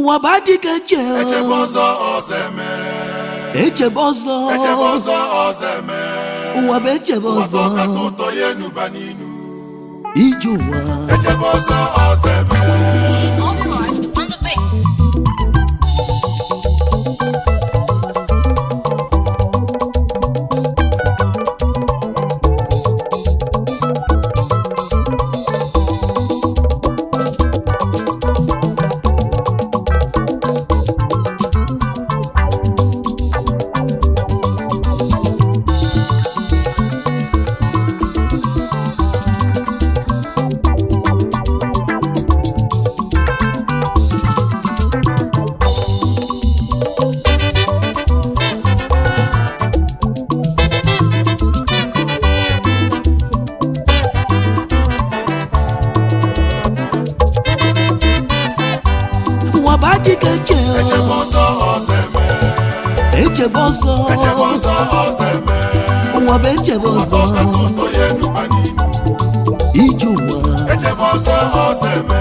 Wabadike che Echebozo ozeme Echebozo ozeme Wabechebozo Katoto yenu baninu Ijuwa Echebozo ozeme All cards on the beat. Echebozo ozeme Wabechebozo Katoto yenu baninu Ijuwa Echebozo ozeme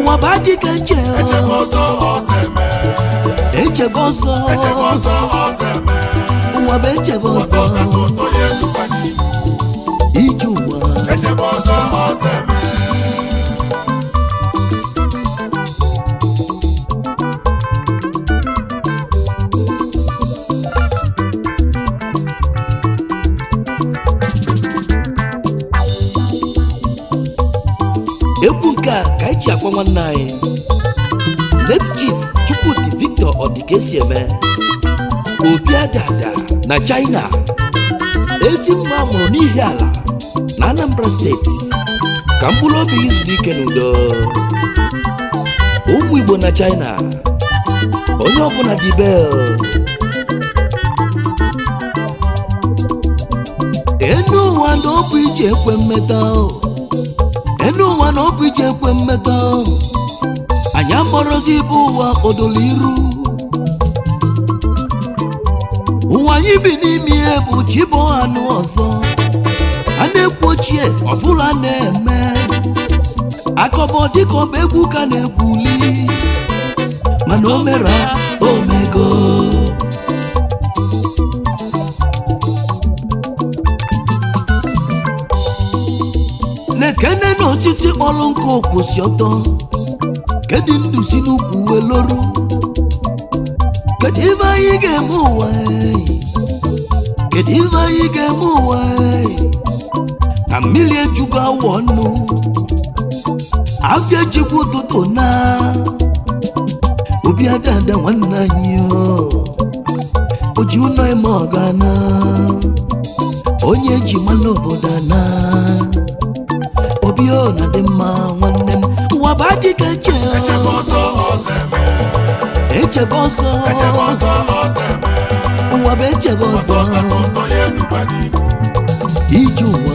Wabadike che Echebozo ozeme Echebozo ozeme Wabechebozo Katoto yenu baninu Ijuwa Echebozo ozeme ka iji akwa nwanne anyị late chief Chukwudi Victor Odikesieme Obi-Ada-Ada na China ezi nwa mụrụ n'ihi ala na Anambra steeti ka mkpụrụ obi izuru ike n'udo ụmụ Igbo na China onye ọbụla dị bel enu ụwa na ọ bụ ije ekwe mmeta enu ụwa na ọ bụ ije ekwe mmeta anyị amọrọzi bụ ụwa odolo iru ụwa anyị bi n'ime ihe bụ chibo anụ ọzọ a na-ekwu ochie ọfụla na-eme akọbọ dịka ọba egwu ka na-egwuli mana o mere omego nekene na osisi kpọrọ nkụ kwụsị ọtọ kedu ndụ si n'ukwu weloru kedu ibe anyị ga-eme ụwa kedu ibe anyị ga-eme ụwa na mmiri ejugo awọ ọnụ afịa jikwa ụtụtụ na Obi-Ada-Ada nwanne anyị o ji ụlọ eme ọgana onye ji mmanụ obodo na Obi o na dị mma nwanne m ụwa bụ adịka che Echebozo ụwa bụ Echebozo ije ụwa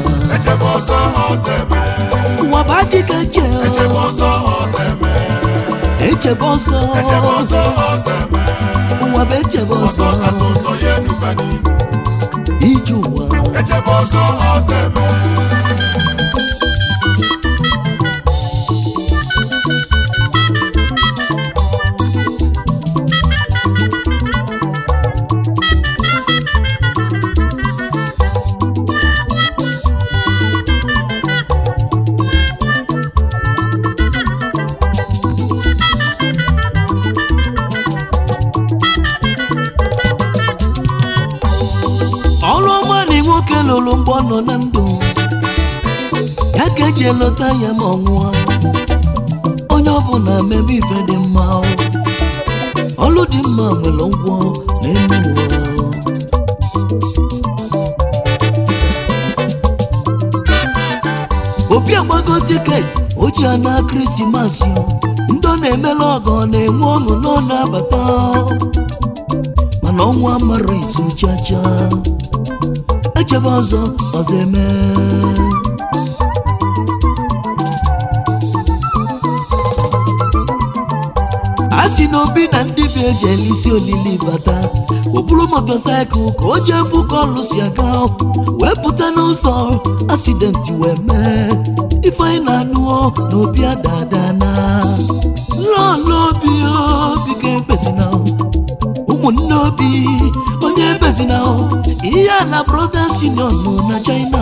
ụwa bụ adịka che Echebozo ụwa bụ Echebozo ije ụwa lụrụ mgbe ọ nọ na ndụ ya ka eji elota ya ma ọ nwụọ onye ọbụla mebe ife dị mma ọlụ dị mma nwere ụgwọ n'elu ụwa Obi agbago tiketi o ji ya na Krismas ndị ọ na-emela ọgọ na-enwe ọṅụ na ọ na-abata mana ọnwụ amara izu chacha Echebozo ozeme asi n'obi na ndị bi eji elisi olili bata oburu motosaịkụl ka o jee fụ ka ọlụ si aga wee pụta n'ụzọ asidenti wee mee ife anyị na-anụ na Obi-Ada-Ada na lọlọ obi na brother senior nọ na China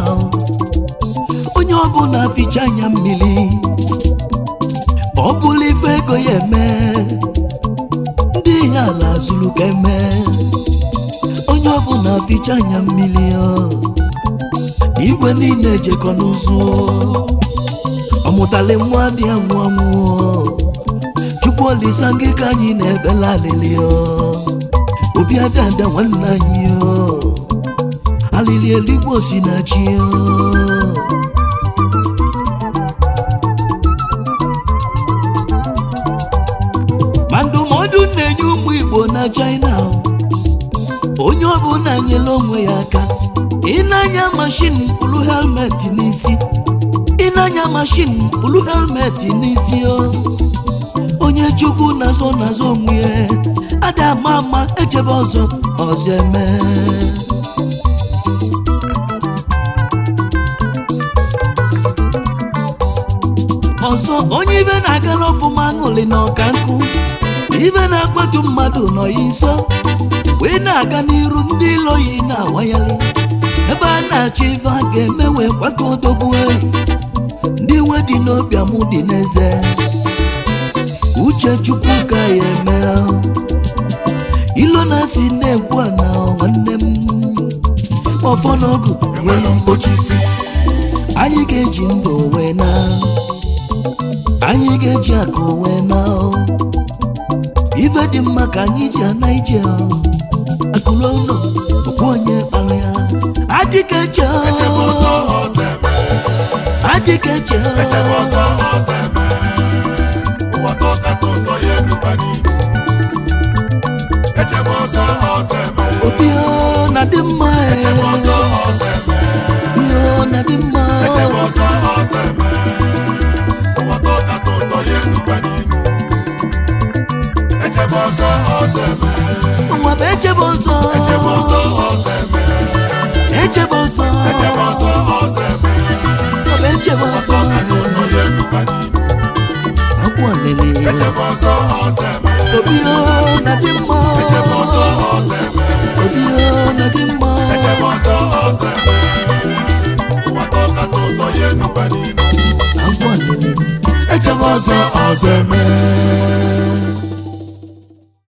onye ọbụla ficha anya mmiri ọ bụla ife ego ya eme ndị ihe ala zuru ka eme onye ọbụla ficha anya mmiri igwe niile ejekọ n'ụzụ ọmụtali nwa dị anwụ anwụ Chukwu olisa ngị ka anyị na-ebela alili Obi-Ada-Ada nwanne anyị alili Igwe Osinachi ma ndụmọdụ na-enye ụmụ Igbo na China onye ọbụla nyere onwe ya aka ịnanya mashin ulu helmet n'isi ịnanya mashin ulu helmet n'isi onye Chukwu na-azọ onwe ya ada ama echebe ọzọ eme ọzọ onye ibe na-agara ọfụma aṅụrị na ọka nkụ ibe na-akpatu mmadụ nọ ya nso wee na-aga n'iru ndị iloyi na-awayali ebe a na-achọ ife a ga-eme wee kwata odogwu ndị iwe dị n'obi amụ dị n'eze uche Chukwu ka ya eme ilo na-asị na-ekwu ana nwanne m ọfọ n'ọgụ enwere mkpochisi anyị ga-eji ndụ wee na anyị ga-eji akụ wee na ife dị mma ka anyị ji ana ije akụrụ ụlọ okwu onye kpara ya adịka eche echebe ọzọ ọzọ eme adịka eche echebe ọzọ ọzọ eme ụwa tọkata ụtọ ya enuba n'ime echebe ọzọ ọzọ eme obi na dị mma echebe ọzọ ọzọ eme na dị mma echebe ọzọ ọzọ eme ụwa tọkata ụtọ ya enuba n'ime echebe ọzọ ọzọ eme nwa bụ echebe ọzọ echebe ọzọ ọzọ eme echebe ọzọ echebe ọzọ ọzọ eme nwa bụ echebe ọzọ tọkata ụtọ ya enuba n'ime akwa lele echebe ọzọ ọzọ eme obi na dị mma echebe ọzọ ọzọ eme obi na dị mma echebe ọzọ ọzọ eme ụwa tọkata ụtọ ya enuba n'ime akwa lele echebe ọzọ ọzọ eme